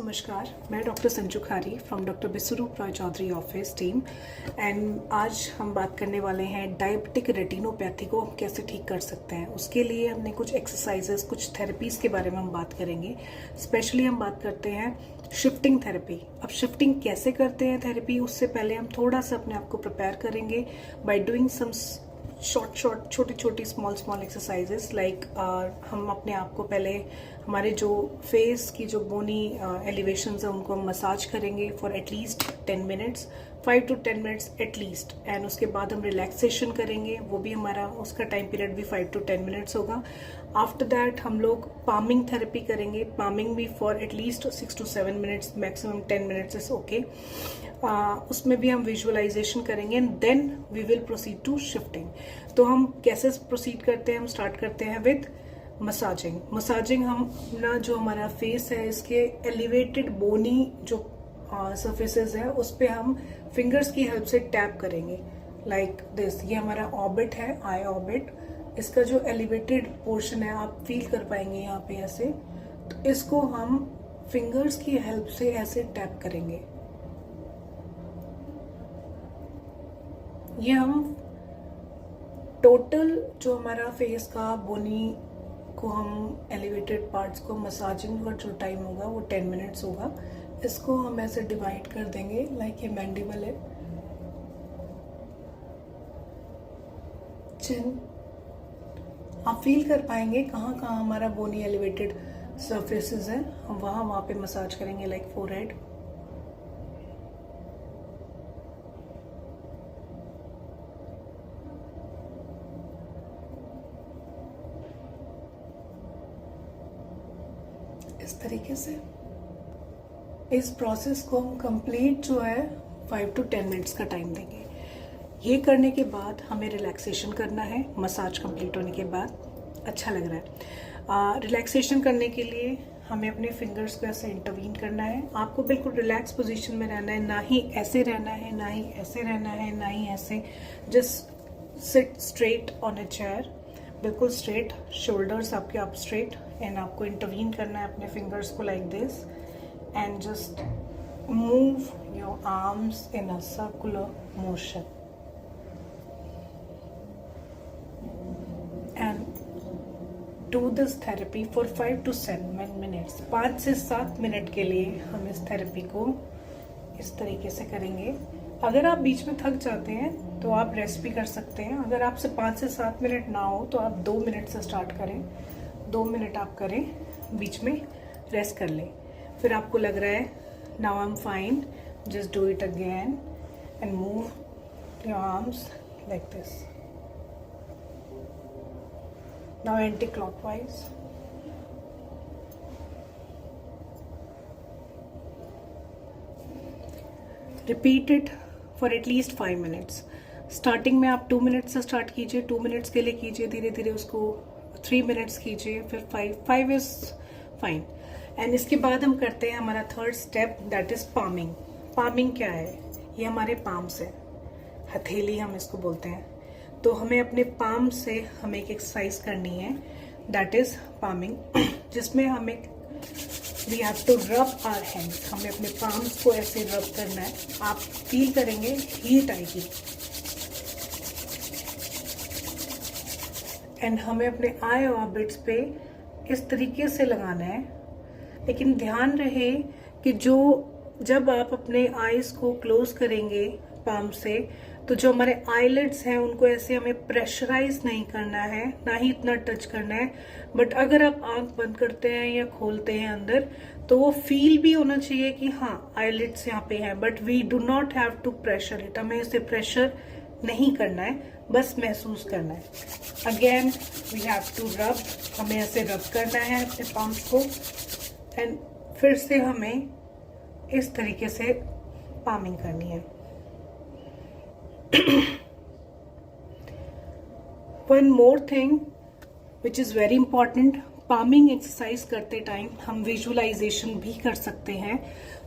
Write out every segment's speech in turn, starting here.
नमस्कार, मैं doctor Sanju Khari from doctor Biswaroop Roy Chowdhury office team and आज हम बात करने वाले हैं डायबिटिक रेटिनोपैथी को कैसे ठीक कर सकते हैं। उसके लिए हमने कुछ एक्सरसाइजेस, कुछ थेरेपीज़ के बारे में हम बात करेंगे। स्पेशली हम बात करते हैं शिफ्टिंग थेरेपी। अब शिफ्टिंग कैसे करते हैं थेरेपी, उससे पहले हम थोड़ा सा अपने आप को प्रिपेयर करेंगे बाय डूइंग सम छोटी छोटी स्मॉल एक्सरसाइजेस लाइक हम अपने आप को पहले हमारे जो फेस की जो बोनी एलिवेशंस है उनको हम मसाज करेंगे for at least 10 minutes, 5 to 10 minutes at least. And उसके बाद हम रिलैक्सेशन करेंगे, वो भी हमारा उसका टाइम पीरियड भी 5 to 10 मिनट्स होगा। आफ्टर दैट हम लोग पामिंग थेरेपी करेंगे, पामिंग भी for at least 6 to 7 minutes, maximum 10 minutes is okay. उसमें भी हम विजुअलाइजेशन करेंगे and then we will proceed to shifting. तो हम कैसे प्रोसीड करते हैं, हम स्टार्ट करते हैं विद मसाजिंग हम अपना जो हमारा फेस है इसके एलिवेटेड बोनी जो सरफेसेस है उस पे हम फिंगर्स की हेल्प से टैप करेंगे लाइक दिस। ये हमारा ऑर्बिट है, आई ऑर्बिट। इसका जो एलिवेटेड पोर्शन है आप फील कर पाएंगे यहाँ पे ऐसे। तो इसको हम फिंगर्स की हेल्प से ऐसे टैप करेंगे। ये हम टोटल जो हमारा फेस का बोनी को हम एलिवेटेड पार्ट्स को मसाजिंग का जो टाइम होगा वो 10 मिनट्स होगा। इसको हम ऐसे डिवाइड कर देंगे लाइक ये मैंडिबल है, चिन। आप फील कर पाएंगे कहाँ कहाँ हमारा बोनी एलिवेटेड सरफेसेस है, हम वहाँ पे मसाज करेंगे लाइक फोरहेड। इस तरीके से इस प्रोसेस को हम कंप्लीट जो है 5 to 10 मिनट्स का टाइम देंगे। ये करने के बाद हमें रिलैक्सेशन करना है। मसाज कंप्लीट होने के बाद अच्छा लग रहा है। रिलैक्सेशन करने के लिए हमें अपने फिंगर्स को ऐसे इंटरवीन करना है। आपको बिल्कुल रिलैक्स पोजीशन में रहना है, ना ही ऐसे रहना है, ना ही ऐसे रहना है, ना ही ऐसे। Just sit straight on a chair, बिल्कुल स्ट्रेट, शोल्डर्स आपके अप स्ट्रेट। एंड आपको इंटरवीन करना है अपने फिंगर्स को like this and just move your arms in a circular motion and do this therapy for 5 to 7 minutes. 5 से 7 minute के लिए हम इस थेरेपी को इस तरीके से करेंगे। अगर आप बीच में थक जाते हैं तो आप रेस्ट भी कर सकते हैं। अगर आपसे 5 से 7 मिनट ना हो तो आप 2 मिनट से स्टार्ट करें। 2 मिनट आप करें, बीच में रेस्ट कर लें। फिर आपको लग रहा है now I am fine, just do it again and move your arms like this. Now anti clockwise. Repeat it for at least 5 minutes. Starting में आप 2 मिनट से स्टार्ट कीजिए, 2 मिनट्स के लिए कीजिए, धीरे धीरे उसको 3 मिनट्स कीजिए, फिर 5 इज फाइन। एंड इसके बाद हम करते हैं हमारा third step, that is palming. Palming क्या है? ये हमारे पाम्स है, हथेली हम इसको बोलते हैं। तो हमें अपने पाम से हमें एक एक्सरसाइज करनी है, दैट इज पामिंग, जिसमें हमें we have to rub our hands. हमें अपने पाम्स को ऐसे रब करना है। आप फील करेंगे हीट आएगी। एंड हमें अपने आई ऑर्बिट्स पे इस तरीके से लगाना है। लेकिन ध्यान रहे कि जब आप अपने आईज को क्लोज करेंगे पाम से, तो जो हमारे आईलिड्स हैं उनको ऐसे हमें प्रेशराइज नहीं करना है, ना ही इतना टच करना है। बट अगर आप आंख बंद करते हैं या खोलते हैं अंदर, तो वो फील भी होना चाहिए कि हाँ आईलिड्स यहाँ पे हैं, but we do not have to pressure it. हमें इसे प्रेशर नहीं करना है, बस महसूस करना है। अगेन वी हैव टू रब, हमें ऐसे रब करना है अपने पाम्स को। एंड फिर से हमें इस तरीके से पामिंग करनी है। One more thing which is very important, palming exercise करते टाइम हम विजुअलाइजेशन भी कर सकते हैं।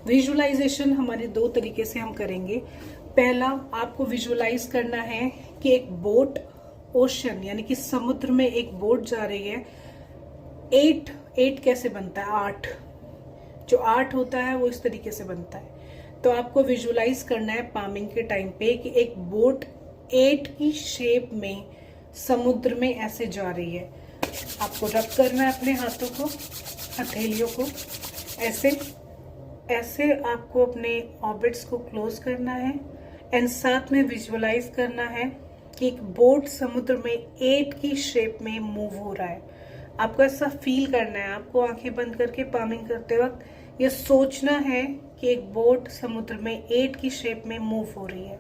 विजुअलाइजेशन हमारे 2 तरीके से हम करेंगे। पहला, आपको विजुअलाइज करना है कि एक बोट ओशन यानी कि समुद्र में एक बोट जा रही है। 8 कैसे बनता है? 8 जो आर्ट होता है वो इस तरीके से बनता है। तो आपको विजुलाइज करना है पामिंग के टाइम पे कि एक बोट 8 की शेप में समुद्र में ऐसे जा रही है। आपको रब करना है अपने हाथों को, हथेलियों को, ऐसे ऐसे आपको अपने ऑर्बिट्स को क्लोज करना है एंड साथ में विजुअलाइज करना है कि एक बोट समुद्र में 8 की शेप में मूव हो रहा है। आपको ऐसा फील करना है। आपको आंखें बंद करके पामिंग करते वक्त ये सोचना है कि एक बोट समुद्र में 8 की शेप में मूव हो रही है।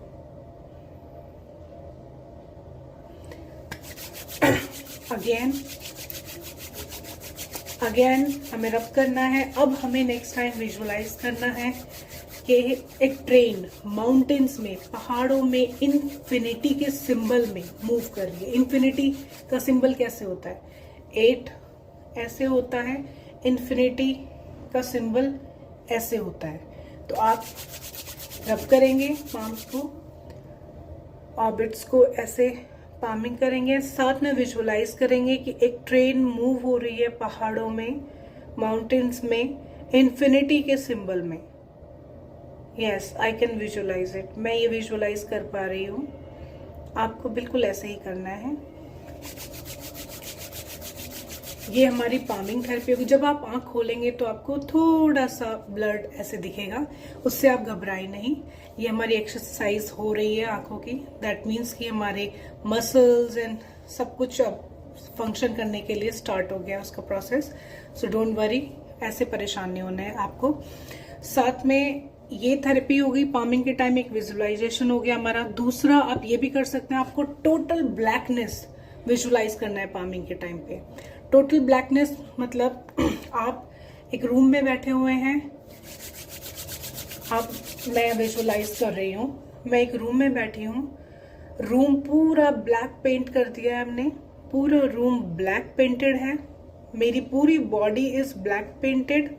अगेन हमें रब करना है। अब हमें नेक्स्ट टाइम विजुअलाइज करना है कि एक ट्रेन माउंटेन्स में, पहाड़ों में इन्फिनिटी के सिंबल में मूव कर रही है। इन्फिनिटी का सिंबल कैसे होता है? 8 ऐसे होता है, इन्फिनिटी का सिंबल ऐसे होता है। तो आप रब करेंगे पाम्स को, ऑर्बिट्स को ऐसे पामिंग करेंगे, साथ में विजुअलाइज करेंगे कि एक ट्रेन मूव हो रही है पहाड़ों में, माउंटेन्स में, इन्फिनिटी के सिंबल में। Yes, I can visualise it. मैं ये विजुअलाइज कर पा रही हूँ। आपको बिल्कुल ऐसे ही करना है। ये हमारी पामिंग थेरेपी होगी। जब आप आंख खोलेंगे तो आपको थोड़ा सा ब्लड ऐसे दिखेगा, उससे आप घबराएं नहीं। ये हमारी एक्सरसाइज हो रही है आंखों की। दैट मीन्स कि हमारे मसल्स एंड सब कुछ अब फंक्शन करने के लिए स्टार्ट हो गया उसका प्रोसेस। सो डोंट वरी, ऐसे परेशान नहीं होना है आपको। साथ में ये थेरेपी हो गई पामिंग के टाइम, एक विजुअलाइजेशन हो गया हमारा। दूसरा आप ये भी कर सकते हैं, आपको टोटल ब्लैकनेस विजुअलाइज करना है पामिंग के टाइम पे। टोटल ब्लैकनेस मतलब आप एक रूम में बैठे हुए हैं। मैं विजुअलाइज कर रही हूँ, मैं एक रूम में बैठी हूँ। रूम पूरा ब्लैक पेंट कर दिया है हमने, पूरा रूम ब्लैक पेंटेड है। मेरी पूरी बॉडी इज ब्लैक पेंटेड।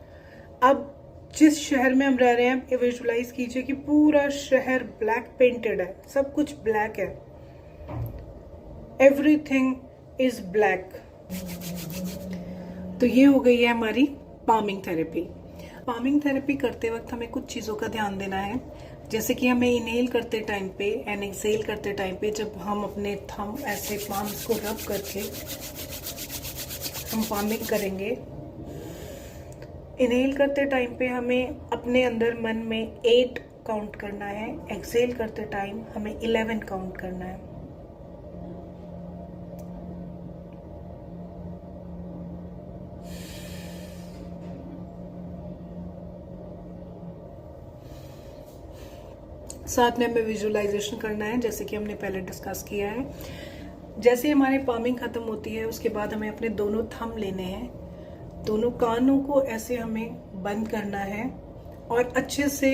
अब जिस शहर में हम रह रहे हैं, विजुअलाइज कीजिए कि पूरा शहर ब्लैक पेंटेड है, सब कुछ ब्लैक है, एवरीथिंग इज ब्लैक। तो ये हो गई है हमारी पामिंग थेरेपी। पामिंग थेरेपी करते वक्त हमें कुछ चीज़ों का ध्यान देना है, जैसे कि हमें इनहेल करते टाइम पे एंड एक्सहेल करते टाइम पे, जब हम अपने थंब ऐसे पाम्स को रब करके हम पामिंग करेंगे, इनहेल करते टाइम पे हमें अपने अंदर मन में 8 काउंट करना है। एक्सहेल करते टाइम हमें 11 काउंट करना है। साथ में हमें विजुअलाइजेशन करना है, जैसे कि हमने पहले डिस्कस किया है। जैसे हमारी पामिंग खत्म होती है उसके बाद हमें अपने दोनों थंब लेने हैं, दोनों कानों को ऐसे हमें बंद करना है और अच्छे से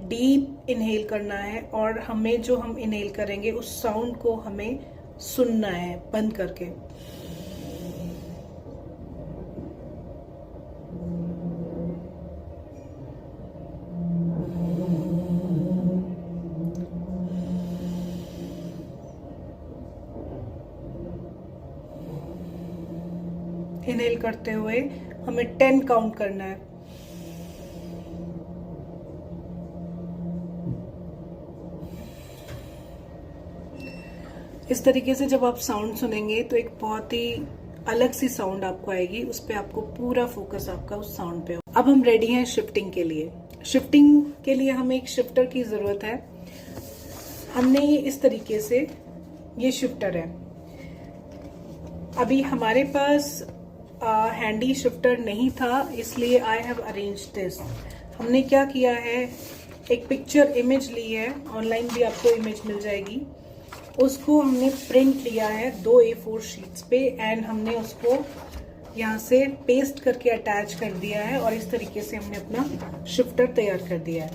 डीप इनहेल करना है। और हमें जो हम इनहेल करेंगे उस साउंड को हमें सुनना है बंद करके। इनहेल करते हुए हमें 10 काउंट करना है। इस तरीके से जब आप साउंड सुनेंगे तो एक बहुत ही अलग सी साउंड आपको आएगी, उस पे आपको पूरा फोकस आपका उस साउंड पे हो। अब हम रेडी हैं शिफ्टिंग के लिए। शिफ्टिंग के लिए हमें एक शिफ्टर की जरूरत है। हमने ये इस तरीके से, ये शिफ्टर है। अभी हमारे पास हैंडी शिफ्टर नहीं था, इसलिए आई हैव अरेंज दिस। हमने क्या किया है, एक पिक्चर इमेज ली है, ऑनलाइन भी आपको इमेज मिल जाएगी। उसको हमने प्रिंट लिया है 2 A4 शीट्स पे एंड हमने उसको यहाँ से पेस्ट करके अटैच कर दिया है और इस तरीके से हमने अपना शिफ्टर तैयार कर दिया है।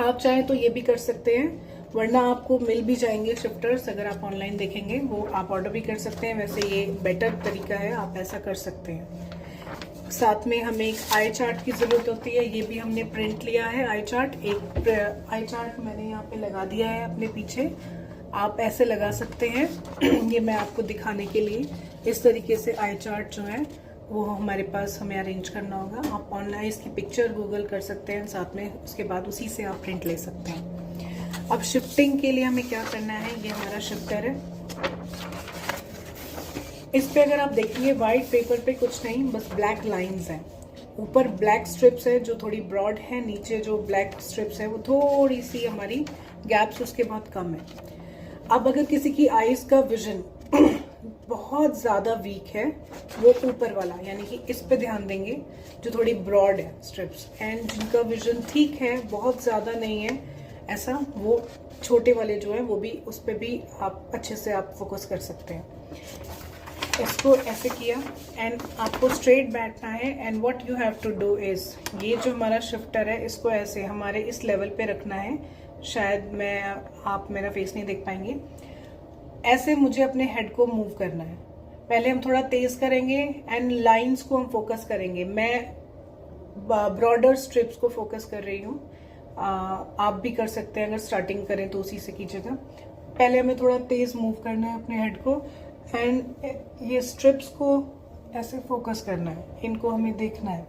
आप चाहें तो ये भी कर सकते हैं, वरना आपको मिल भी जाएंगे शिफ्टर्स। अगर आप ऑनलाइन देखेंगे वो आप ऑर्डर भी कर सकते हैं। वैसे ये बेटर तरीका है, आप ऐसा कर सकते हैं। साथ में हमें एक आई चार्ट की जरूरत होती है, ये भी हमने प्रिंट लिया है आई चार्ट। एक आई चार्ट मैंने यहाँ पे लगा दिया है अपने पीछे, आप ऐसे लगा सकते हैं। ये मैं आपको दिखाने के लिए इस तरीके से आई चार्ट जो है वो हमारे पास हमें अरेंज करना होगा। आप ऑनलाइन इसकी पिक्चर गूगल कर सकते हैं, साथ में उसके बाद उसी से आप प्रिंट ले सकते हैं। अब शिफ्टिंग के लिए हमें क्या करना है, ये हमारा शिफ्टर है। इस पे अगर आप देखिए वाइट पेपर पे कुछ नहीं, बस ब्लैक लाइंस हैं। ऊपर ब्लैक स्ट्रिप्स है जो थोड़ी ब्रॉड है, नीचे जो ब्लैक स्ट्रिप्स है वो थोड़ी सी हमारी गैप्स उसके बहुत कम है। अब अगर किसी की आईज का विजन बहुत ज़्यादा वीक है, वो ऊपर वाला यानी कि इस पे ध्यान देंगे जो थोड़ी ब्रॉड है स्ट्रिप्स, एंड जिनका विजन ठीक है, बहुत ज़्यादा नहीं है ऐसा, वो छोटे वाले जो है वो भी, उस पर भी आप अच्छे से आप फोकस कर सकते हैं। इसको ऐसे किया एंड आपको स्ट्रेट बैठना है। And what you have to do is, ये जो हमारा शिफ्टर है इसको ऐसे हमारे इस लेवल पे रखना है। शायद आप मेरा फेस नहीं देख पाएंगे। ऐसे मुझे अपने हेड को मूव करना है। पहले हम थोड़ा तेज करेंगे एंड लाइंस को हम फोकस करेंगे। मैं ब्रॉडर स्ट्रिप्स को फोकस कर रही हूँ, आप भी कर सकते हैं अगर स्टार्टिंग करें तो उसी से कीजिएगा। पहले हमें थोड़ा तेज मूव करना है अपने हेड को, एंड ये स्ट्रिप्स को ऐसे फोकस करना है, इनको हमें देखना है।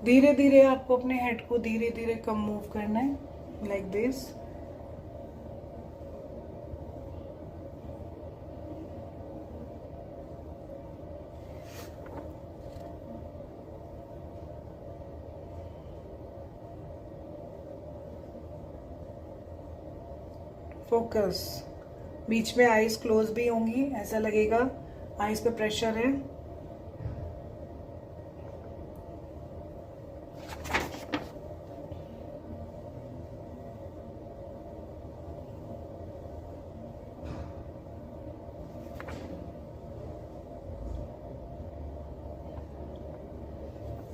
धीरे धीरे आपको अपने हेड को धीरे धीरे कम मूव करना है, लाइक दिस। फोकस, बीच में आईज क्लोज भी होंगी, ऐसा लगेगा आईज पे प्रेशर है।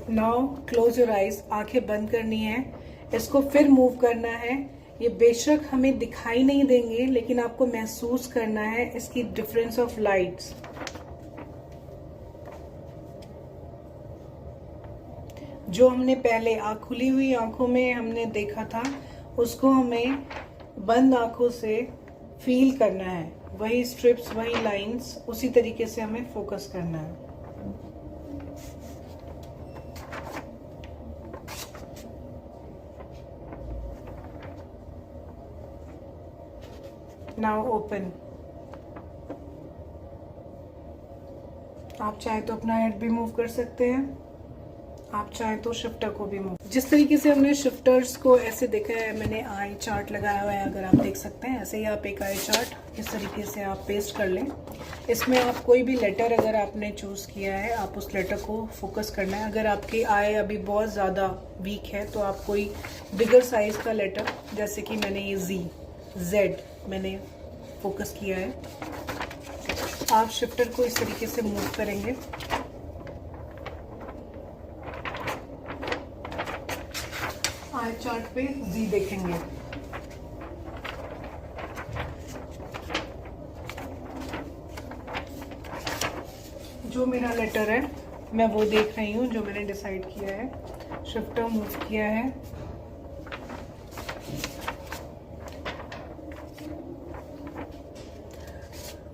नाउ क्लोज योर आईज, आंखें बंद करनी है। इसको फिर मूव करना है। ये बेशक हमें दिखाई नहीं देंगे, लेकिन आपको महसूस करना है इसकी डिफरेंस ऑफ लाइट्स। जो हमने पहले खुली हुई आंखों में हमने देखा था, उसको हमें बंद आंखों से फील करना है। वही स्ट्रिप्स, वही लाइंस, उसी तरीके से हमें फोकस करना है। Now open. आप चाहे तो अपना हेड भी मूव कर सकते हैं, आप चाहे तो शिफ्टर को भी मूव। जिस तरीके से हमने शिफ्टर्स को ऐसे देखा है, मैंने आई चार्ट लगाया हुआ है, अगर आप देख सकते हैं ऐसे ही आप एक आई चार्ट इस तरीके से आप पेस्ट कर लें। इसमें आप कोई भी लेटर अगर आपने चूज किया है, आप उस लेटर को फोकस करना है। अगर आपकी आई अभी बहुत ज़्यादा वीक है तो आप कोई बिगर साइज का लेटर, जैसे कि मैंने ये जेड मैंने फोकस किया है, आप शिफ्टर को इस तरीके से मूव करेंगे। आई चार्ट पे जी देखेंगे। जो मेरा लेटर है मैं वो देख रही हूँ, जो मैंने डिसाइड किया है। शिफ्टर मूव किया है,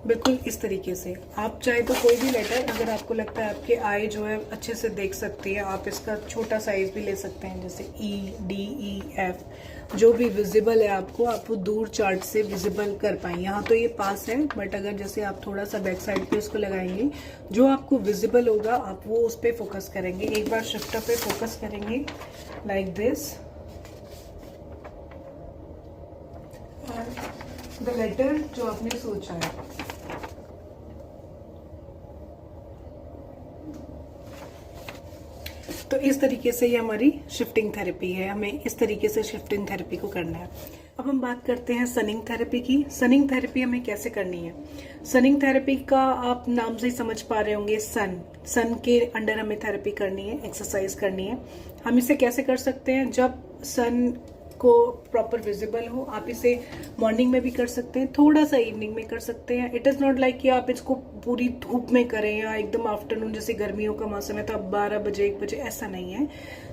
बिल्कुल इस तरीके से। आप चाहे तो कोई भी लेटर, अगर आपको लगता है आपके आई जो है अच्छे से देख सकती है, आप इसका छोटा साइज भी ले सकते हैं, जैसे EDEF, जो भी विजिबल है आपको, आप वो दूर चार्ट से विजिबल कर पाएं। यहाँ तो ये पास है, बट अगर जैसे आप थोड़ा सा बैक साइड पे उसको लगाएंगे, जो आपको विजिबल होगा आप वो उस पर फोकस करेंगे। एक बार शिफ्टर पे फोकस करेंगे लाइक दिस, द लेटर जो आपने सोचा है। तो इस तरीके से ये हमारी शिफ्टिंग थेरेपी है, हमें इस तरीके से शिफ्टिंग थेरेपी को करना है। अब हम बात करते हैं सनिंग थेरेपी की। सनिंग थेरेपी हमें कैसे करनी है? सनिंग थेरेपी का आप नाम से ही समझ पा रहे होंगे, सन के अंडर हमें थेरेपी करनी है, एक्सरसाइज करनी है। हम इसे कैसे कर सकते हैं? जब सन को प्रॉपर विजिबल हो। आप इसे मॉर्निंग में भी कर सकते हैं, थोड़ा सा इवनिंग में कर सकते हैं। इट इज़ नॉट लाइक कि आप इसको पूरी धूप में करें या एकदम आफ्टरनून, जैसे गर्मियों का मौसम है तो आप 12 बजे 1 बजे, ऐसा नहीं है।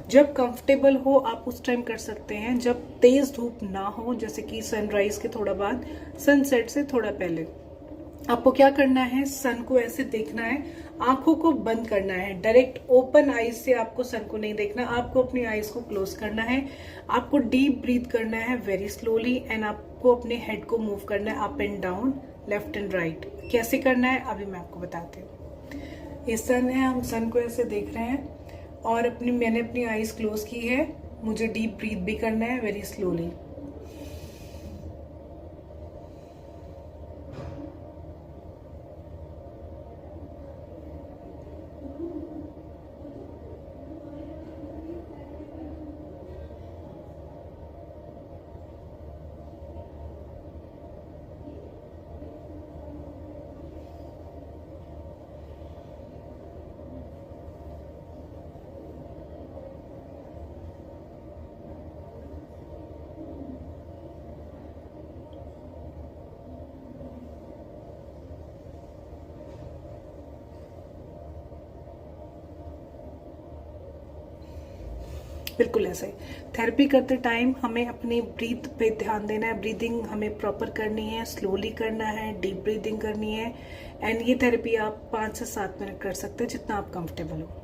जब कंफर्टेबल हो आप उस टाइम कर सकते हैं, जब तेज धूप ना हो, जैसे कि सनराइज के थोड़ा बाद, सनसेट से थोड़ा पहले। आपको क्या करना है? सन को ऐसे देखना है, आंखों को बंद करना है, डायरेक्ट ओपन आईज से आपको सन को नहीं देखना, आपको अपनी आईज को क्लोज करना है। आपको डीप ब्रीथ करना है वेरी स्लोली एंड आपको अपने हेड को मूव करना है up and down, left and right. कैसे करना है अभी मैं आपको बताती हूँ। ये सन है, हम सन को ऐसे देख रहे हैं और मैंने अपनी आईज क्लोज की है। मुझे डीप ब्रीथ भी करना है वेरी स्लोली। बिल्कुल ऐसे थेरेपी करते टाइम हमें अपनी ब्रीथ पे ध्यान देना है। ब्रीदिंग हमें प्रॉपर करनी है, स्लोली करना है, डीप ब्रीदिंग करनी है। एंड ये थेरेपी आप 5 से 7 मिनट कर सकते हैं, जितना आप कंफर्टेबल हो।